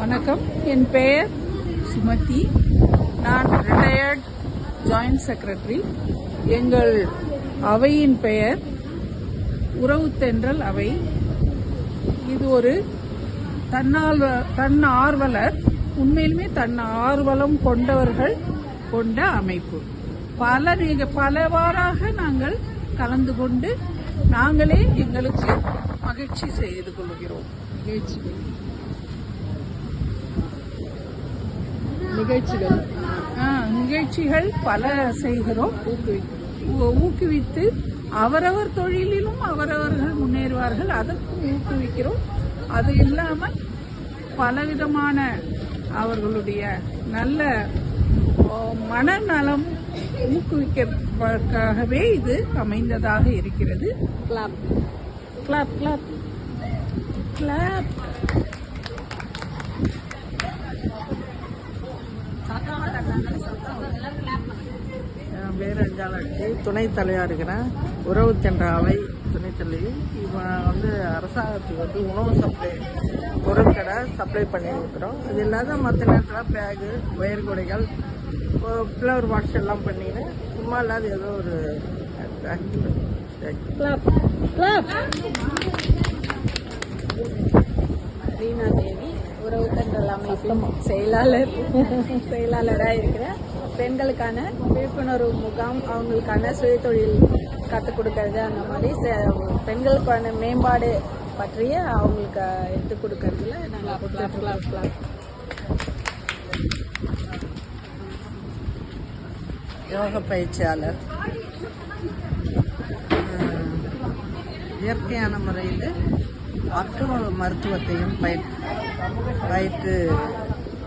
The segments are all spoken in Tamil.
வணக்கம். என் பெயர் சுமதி. நான் ரிட்டையர்ட் ஜாயிண்ட் செக்ரட்டரி. எங்கள் அவையின் பெயர் உறவு தென்றல் அவை. இது ஒரு தன்னார்வலர், உண்மையிலுமே தன்னார்வலம் கொண்டவர்கள் கொண்ட அமைப்பு. பலவாறாக நாங்கள் கலந்து கொண்டு நாங்களே எங்களுக்கு மகிழ்ச்சி செய்து கொள்கிறோம். நிகழ்ச்சிகள் பல செய்கிறோம். ஊக்குவித்து அவரவர் தொழிலிலும் அவரவர்கள் முன்னேறுவார்கள், அதற்கும் ஊக்குவிக்கிறோம். அது இல்லாமல் பலவிதமான அவர்களுடைய நல்ல மனநலம் ஊக்குவிப்பதற்காகவே இது அமைந்ததாக இருக்கிறது. Clap clap clap clap. பேர் அஞ்சாலட்சி, துணைத் தலைவராக இருக்கிறேன். உறவு தென்ற அவை துணைத் தலைவி. இப்போ அரசாங்கத்துக்கு உணவு சப்ளை பொருட்களை சப்ளை பண்ணியிருக்கிறோம். அது இல்லாத மற்ற நேரத்தில் பேகு, ஒயர் கூடைகள், ஃப்ளவர் வாஷ் எல்லாம் பண்ணின்னு சும்மா இல்லாத ஏதோ ஒரு ரீனா தேவி, உறவு தென்றல் அமைப்பின் செயலாளராக இருக்கிறேன். பெண்களுக்கான விழிப்புணர்வு முகாம், அவங்களுக்கான சுயதொழில் கற்றுக் கொடுக்கறது, அந்த மாதிரி பெண்களுக்கான மேம்பாடு பற்றிய அவங்களுக்கு எடுத்துக் கொடுக்கறதுல நாங்கள் கொடுத்துருக்கலாம். யோக பயிற்சியாளர். இயற்கையான முறையில் மருத்துவத்தையும் பயிற்று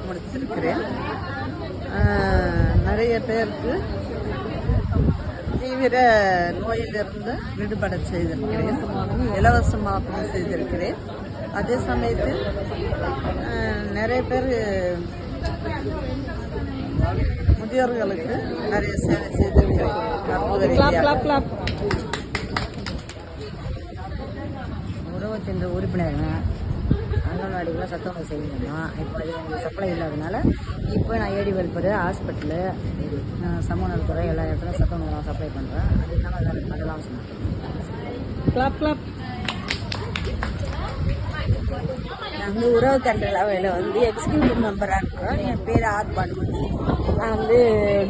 முடித்திருக்கிறேன். நிறைய பேருக்கு தீவிர நோயிலிருந்து விடுபட செய்திருக்கிறேன். இலவசமாகவும் செய்திருக்கிறேன். அதே சமயத்தில் நிறைய பேர் முதியோர்களுக்கு நிறைய சேவை செய்திருக்கிறேன். உறவு தென்ற உறுப்பினருங்க. அங்கன்வாடிக்குலாம் சத்துணவு செய்யணும். இப்போ அது எங்களுக்கு சப்ளை இல்லாதனால இப்போ நான் ஏடி வெல்பரு, ஹாஸ்பிட்டலு, சமூக நலத்துறை எல்லா இடத்துலையும் சத்துணவு சப்ளை பண்ணுறேன். அது இல்லாமல் அதெல்லாம் நாங்கள் உறவு தென்றல் அவையில் எக்ஸிக்யூட்டிவ் மெம்பராக இருக்கிறோம். என் பேர் ஆர் பானுமதி. நான்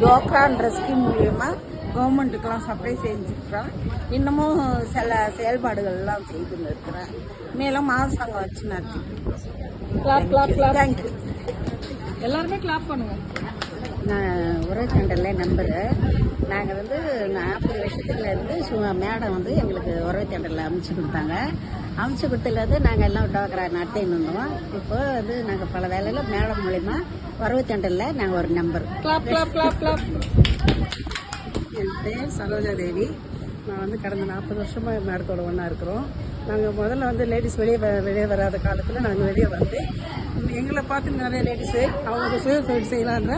டோக்ரான்ற ஸ்கீம் மூலயமா கவர்மெண்ட்டுக்கெல்லாம் சப்ளை செஞ்சுருக்கிறோம். இன்னமும் சில செயல்பாடுகள் எல்லாம் செய்துன்னு இருக்கிறேன். மேலும் மாதசங்கம் வச்சு நடத்தி. தேங்க்யூ. எல்லாருமே கிளாப் பண்ணுங்க. நான் உறவு தென்றலில் நம்பரு. நாங்கள் 40 வருஷத்துலேருந்து மேடம் எங்களுக்கு உறவு தென்றலில் அமைச்சு கொடுத்தாங்க. அமைச்சு கொடுத்ததுலேருந்து நாங்கள் எல்லாம் டோக்கரா நடத்தின்னு இருந்தோம். இப்போ நாங்கள் பல வேலையில் மேடம் மூலயமா உறவு தென்றலில் நாங்கள் ஒரு நம்பர். என் பேர் சரோஜா தேவி. நான் கடந்த 40 வருஷமாக மேடத்தோட ஒன்றா இருக்கிறோம். நாங்கள் முதல்ல லேடிஸ் வெளியே வராத காலத்தில் நாங்கள் வெளியே வந்து எங்களை பார்த்து நிறைய லேடிஸு அவங்க சுய தொழில் செய்யலான்ற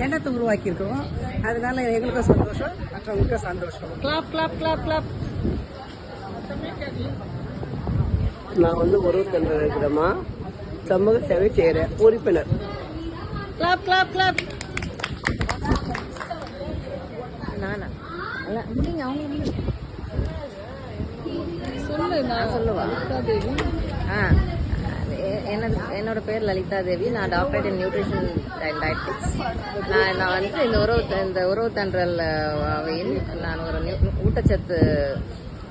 எண்ணத்தை உருவாக்கியிருக்கிறோம். அதனால எங்களுக்கும் சந்தோஷம், மற்றவங்களுக்கும் சந்தோஷம். நான் உறவு தென்றல் இருக்கிறேம்மா. சமூக சேவை செய்கிறேன், உறுப்பினர். நானா சொல்லுவா. என்னோட பேர் லலிதா தேவி. நான் doctorate in nutrition and dietetics. நான் இந்த உறவு தென்றல் அவையில் நான் ஒரு ஊட்டச்சத்து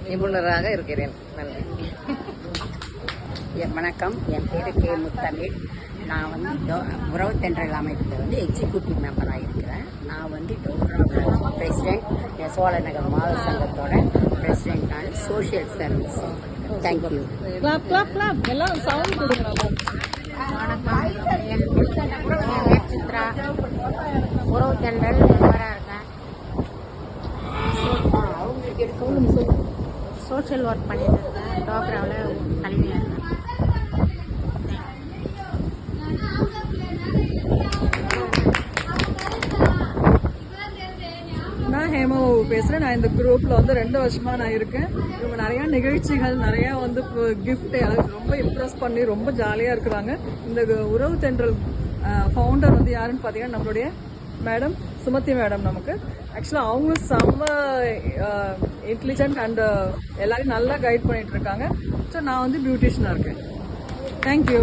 நிபுணராக இருக்கிறேன். நன்றி. வணக்கம். என் பேர் கே முத்தமிழ். நான் உறவு தென்றல் அமைப்பில் எக்ஸிக்யூட்டிவ் மெம்பராக இருக்கிறேன். நான் பிரசிடென்ட், சோழநகர் மாத சங்கத்தோட பிரசிடென்ட். நான் சோஷியல் சர்வீஸ். தேங்க்யூ. வணக்கம். என் பேர் சித்ரா. உறவு தென்றல் மெம்பராக இருக்கேன். சோஷியல் ஒர்க் பண்ணிட்டு இருக்கேன். டோக்ராவில் தலைமையாக இருக்கேன். நான் ஹேமாவு பேசுகிறேன். நான் இந்த குரூப்பில் 2 வருஷமாக நான் இருக்கேன். இவங்க நிறையா நிகழ்ச்சிகள், நிறையா கிஃப்ட், எனக்கு ரொம்ப ரொம்ப இம்ப்ரெஸ் பண்ணி ரொம்ப ஜாலியாக இருக்கிறாங்க. இந்த உறவு தென்றல் ஃபவுண்டர் வந்து யாருன்னு பார்த்தீங்கன்னா நம்மளுடைய மேடம் சுமதி மேடம். நமக்கு ஆக்சுவலாக அவங்களும் செம்ம இன்டெலிஜென்ட் அண்ட் எல்லாரையும் நல்லா கைட் பண்ணிட்டு இருக்காங்க. ஸோ நான் வந்து பியூட்டிஷியனாக இருக்கேன். தேங்க்யூ.